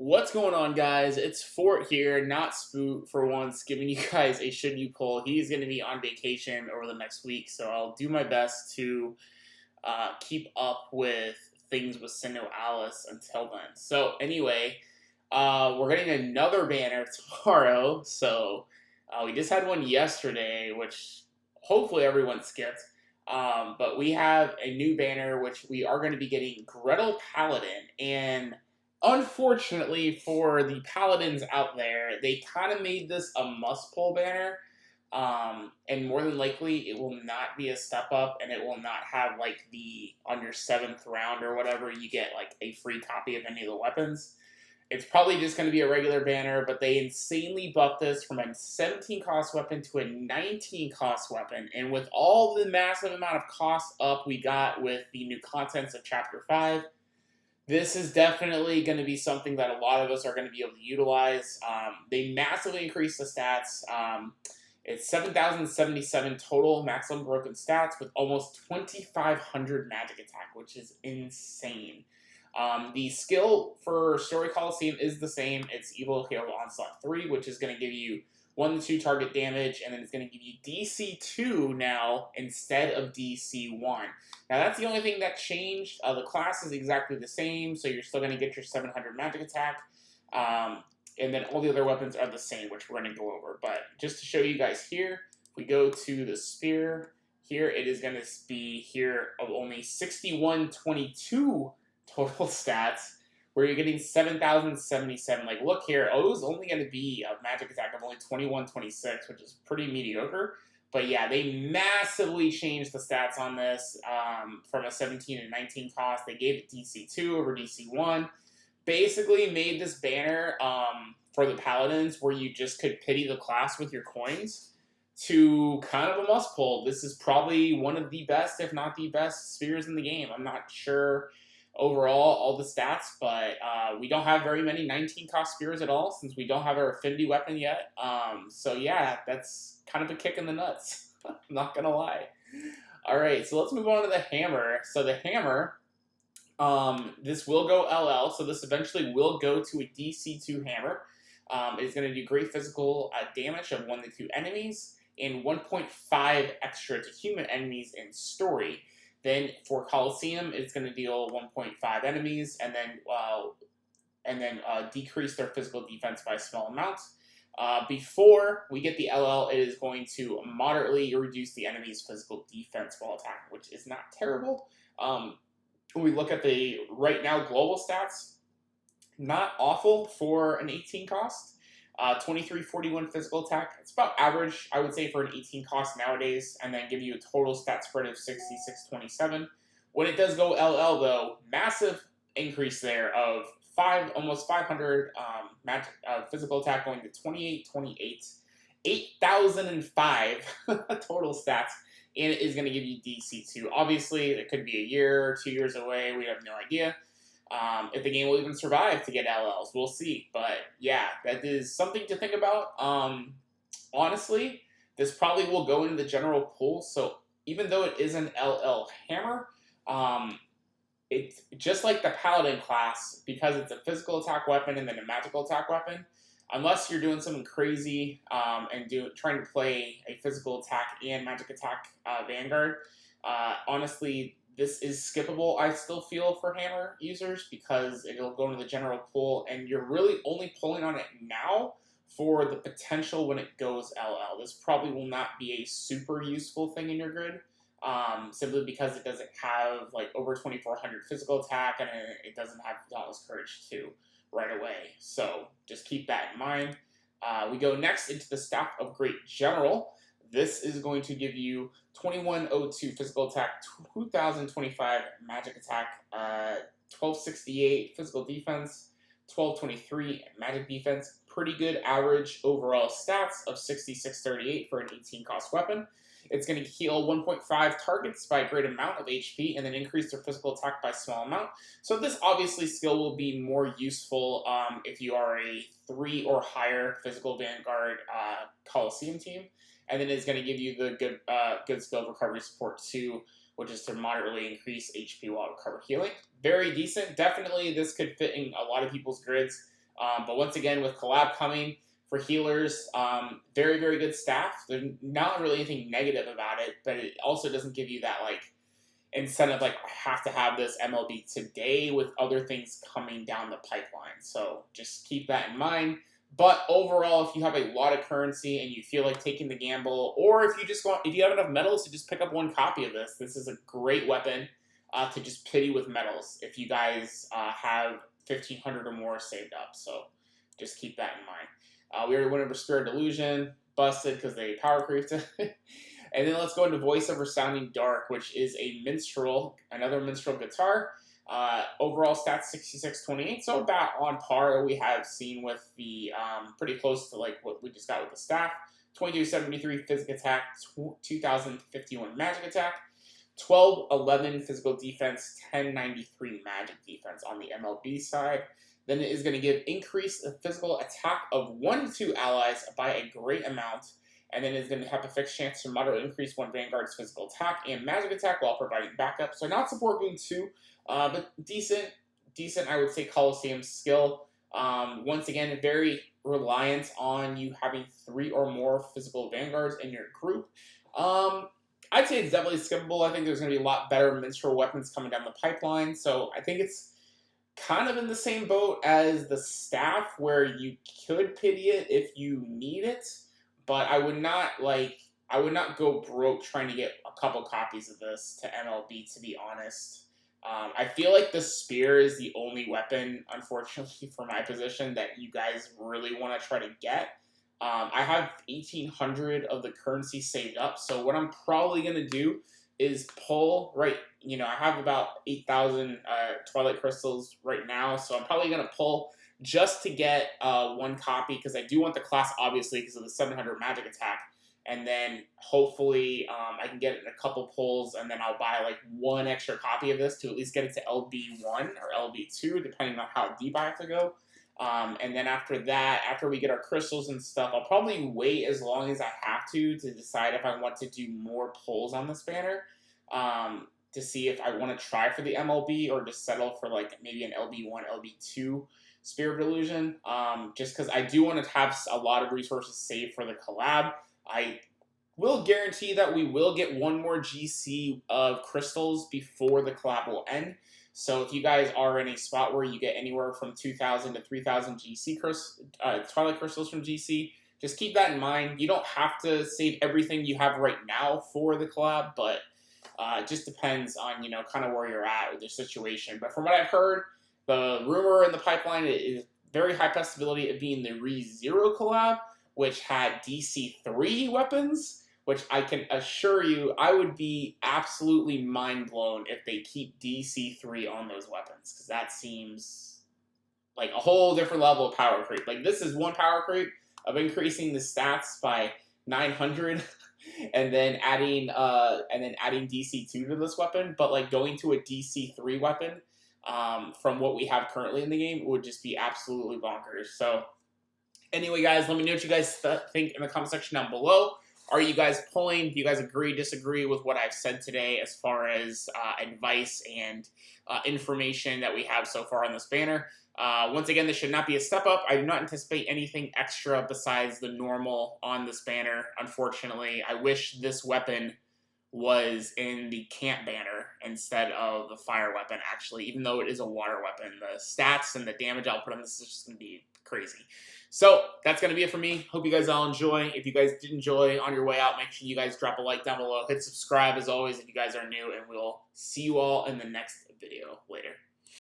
What's going on, guys? It's Fort here, not Spoot, for once, giving you guys a should you pull. He's going to be on vacation over the next week, so I'll do my best to keep up with things with Sinoalice until then. So, anyway, we're getting another banner tomorrow, so we just had one yesterday, which hopefully everyone skipped. But we have a new banner, which we are going to be getting Gretel Paladin, and unfortunately for the paladins out there, they kind of made this a must-pull banner, and more than likely it will not be a step up, and it will not have like the on your 7th round or whatever you get like a free copy of any of the weapons. It's probably just going to be a regular banner, but they insanely buffed this from a 17 cost weapon to a 19 cost weapon, and with all the massive amount of cost up we got with the new contents of Chapter 5, this is definitely going to be something that a lot of us are going to be able to utilize. They massively increased the stats. It's 7,077 total maximum broken stats with almost 2,500 magic attack, which is insane. The skill for Story Coliseum is the same. It's Evil Hero Onslaught 3, which is going to give you 1 to 2 target damage, and then it's going to give you DC 2 now instead of DC 1. Now, that's the only thing that changed. The class is exactly the same, so you're still going to get your 700 magic attack. And then all the other weapons are the same, which we're going to go over. But just to show you guys here, if we go to the spear, here it is going to be here of only 6122 total stats, where you're getting 7,077. Like, look here, it was only going to be a magic attack of only 2126, which is pretty mediocre. But yeah, they massively changed the stats on this from a 17 and 19 cost. They gave it DC 2 over DC 1. Basically made this banner for the Paladins where you just could pity the class with your coins to kind of a must pull. This is probably one of the best, if not the best, spears in the game. I'm not sure overall all the stats, but we don't have very many 19 cost spears at all since we don't have our affinity weapon yet. So yeah, that's kind of a kick in the nuts. I'm not gonna lie. Alright, so let's move on to the hammer. So the hammer, this will go LL, so this eventually will go to a DC2 hammer. It's going to do great physical damage of 1 to 2 enemies and 1.5 extra to human enemies in story. Then for Coliseum, it's going to deal 1.5 enemies and then decrease their physical defense by a small amount. Before we get the LL, it is going to moderately reduce the enemy's physical defense while attacking, which is not terrible. When we look at the right now global stats, not awful for an 18 cost. 2341 physical attack. It's about average, I would say, for an 18 cost nowadays, and then give you a total stat spread of 6627. When it does go LL, though, massive increase there of almost 500 physical attack, going to 2828, 8,005 total stats, and it is going to give you DC2. Obviously, it could be a year or 2 years away. We have no idea. If the game will even survive to get LLs, we'll see. But yeah, that is something to think about. Honestly, this probably will go into the general pool. So even though it is an LL hammer, it's just like the Paladin class, because it's a physical attack weapon and then a magical attack weapon. Unless you're doing something crazy and trying to play a physical attack and magic attack Vanguard, honestly, this is skippable, I still feel, for hammer users because it'll go into the general pool, and you're really only pulling on it now for the potential when it goes LL. This probably will not be a super useful thing in your grid, simply because it doesn't have like over 2,400 physical attack, and it doesn't have Dauntless Courage 2 right away. So just keep that in mind. We go next into the Staff of Great General. This is going to give you 2102 physical attack, 2025 magic attack, 1268 physical defense, 1223 magic defense. Pretty good average overall stats of 6638 for an 18 cost weapon. It's going to heal 1.5 targets by a great amount of HP and then increase their physical attack by a small amount. So this obviously skill will be more useful if you are a 3 or higher physical Vanguard Coliseum team. And then it's going to give you the good skill recovery support 2, which is to moderately increase HP while recover healing. Very decent. Definitely this could fit in a lot of people's grids. But once again, with collab coming for healers, very, very good staff. There's not really anything negative about it, but it also doesn't give you that like incentive like I have to have this MLB today with other things coming down the pipeline. So just keep that in mind. But overall, if you have a lot of currency and you feel like taking the gamble, or if you have enough medals to just pick up one copy of this, this is a great weapon to just pity with medals if you guys have 1,500 or more saved up. So just keep that in mind. We already went over Spirit Delusion, busted because they power creeped it. And then let's go into Voiceover Sounding Dark, which is a Minstrel, another Minstrel guitar. Overall stats 6628, so about on par we have seen with the pretty close to like what we just got with the staff. 2273 physical attack, 2051 magic attack, 1211 physical defense, 1093 magic defense on the MLB side. Then it is going to give increased physical attack of 1 to 2 allies by a great amount. And then it's going to have a fixed chance to moderately increase one Vanguard's physical attack and magic attack while providing backup. So not support being 2, but decent, I would say, Coliseum skill. Once again, very reliant on you having 3 or more physical Vanguards in your group. I'd say it's definitely skippable. I think there's going to be a lot better Minstrel weapons coming down the pipeline. So I think it's kind of in the same boat as the staff, where you could pity it if you need it. But I would not go broke trying to get a couple copies of this to MLB, to be honest. I feel like the spear is the only weapon, unfortunately, for my position that you guys really want to try to get. I have 1,800 of the currency saved up, so what I'm probably going to do is pull, I have about 8,000 Twilight Crystals right now, so I'm probably going to pull just to get one copy, because I do want the class, obviously, because of the 700 magic attack. And then hopefully I can get it in a couple pulls, and then I'll buy like one extra copy of this to at least get it to LB1 or LB2, depending on how deep I have to go. And then after that, after we get our crystals and stuff, I'll probably wait as long as I have to decide if I want to do more pulls on this banner. To see if I want to try for the MLB or just settle for like maybe an LB1, LB2 Spirit Illusion, just because I do want to have a lot of resources saved for the collab. I will guarantee that we will get one more GC of crystals before the collab will end. So if you guys are in a spot where you get anywhere from 2,000 to 3,000 GC Twilight Crystals from GC, just keep that in mind. You don't have to save everything you have right now for the collab, but it just depends on, kind of where you're at with your situation. But from what I've heard, the rumor in the pipeline is very high possibility of being the ReZero collab, which had DC3 weapons, which I can assure you I would be absolutely mind blown if they keep DC3 on those weapons, because that seems like a whole different level of power creep. Like, this is one power creep of increasing the stats by 900 and then adding DC2 to this weapon, but like going to a DC3 weapon from what we have currently in the game would just be absolutely bonkers. So anyway, guys, let me know what you guys think in the comment section down below. Are you guys pulling? Do you guys agree, disagree with what I've said today as far as advice and information that we have so far on this banner? Once again, this should not be a step up. I do not anticipate anything extra besides the normal on this banner, unfortunately. I wish this weapon was in the camp banner instead of the fire weapon, actually, even though it is a water weapon. The stats and the damage output on this is just going to be crazy. So that's going to be it for me. Hope you guys all enjoy. If you guys did enjoy on your way out, make sure you guys drop a like down below. Hit subscribe as always if you guys are new, and we'll see you all in the next video. Later.